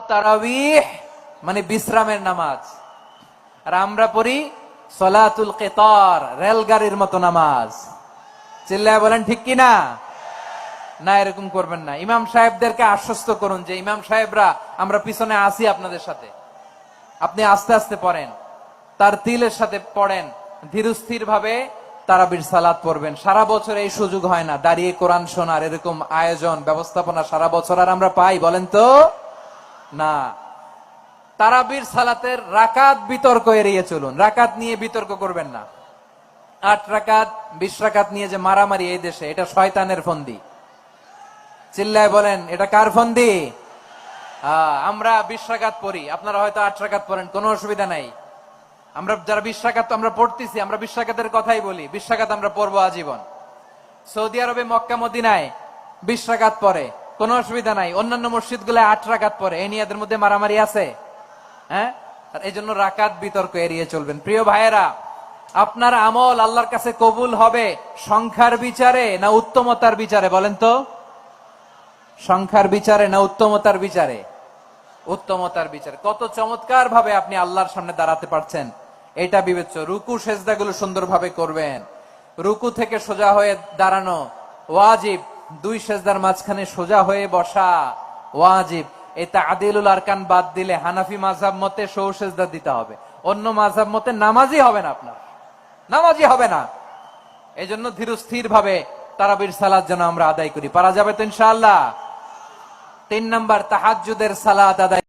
সালাতুত তারাবিহ মানে বিশ্রামের নামাজ, আর আমরা পড়ি সালাতুল কিতার, রেলগাড়ির মতো নামাজ। চিল্লায় বলেন ঠিক কিনা? না, এরকম করবেন না। ইমাম সাহেবদেরকে আশ্বস্ত করুন যে ইমাম সাহেবরা আমরা পিছনে আসি আপনাদের সাথে, আপনি আস্তে আস্তে পড়েন, তার তিলের সাথে পড়েন, ধীরস্থির ভাবে তারাবির সালাত পড়বেন। সারা বছর এই সুযোগ হয় না, দাঁড়িয়ে কোরআন শোনার এরকম আয়োজন ব্যবস্থাপনা সারা বছর আর আমরা পাই বলেন তো? না। তারাবির সালাতের রাকাত বিতর্ক এড়িয়ে চলুন, রাকাত নিয়ে বিতর্ক করবেন না। 8 রাকাত 20 রাকাত নিয়ে যে মারামারি এই দেশে, এটা শয়তানের ফন্দি। চিল্লায় বলেন এটা কার ফন্দি? আমরা 20 রাকাত পড়ি, আপনারা হয়তো 8 রাকাত পড়েন, কোনো অসুবিধা নাই। আমরা যারা 20 রাকাত আমরা পড়তেছি, আমরা 20 রাকাতের কথাই বলি, 20 রাকাত আমরা পড়বো আজীবন। সৌদি আরবে মক্কা মদিনায় 20 রাকাত পড়ে, কোনো অসুবিধা নাই। অন্যান্য মসজিদ গুলো 8 রাকাত পড়ে, এই নিয়ে এদের মধ্যে মারামারি আছে? হ্যাঁ, এই জন্য রাকাত বিতর্ক এড়িয়ে চলবেন। প্রিয় ভাইয়েরা, আপনার আমল আল্লাহর কাছে কবুল হবে সংখ্যার বিচারে না উত্তমতার বিচারে বলেন তো? সংখ্যার বিচারে না উত্তমতার বিচারে? উত্তমতার বিচারে। কত চমৎকার ভাবে আপনি আল্লাহর সামনে দাঁড়াতে পারছেন এটা বিবেচ্য। রুকু সেজদাগুলো সুন্দরভাবে করবেন, রুকু থেকে সোজা হয়ে দাঁড়ানো ওয়াজিব, 2 সেজদার মাঝখানে সোজা হয়ে বসা ওয়াজিব। এটা আদিলুল আরকান বাদ দিলে হানাফি মাযহাব মতে সৌ সেজদা দিতে হবে, অন্য মাযহাব মতে নামাজই হবে না, আপনার নামাজই হবে না। এই জন্য ধীরস্থির ভাবে তারাবির সালাত যেন আমরা আদায় করি। পারা যাবে তো ইনশাআল্লাহ? 3 নাম্বার, তাহাজ্জুদের সালাত আদায়।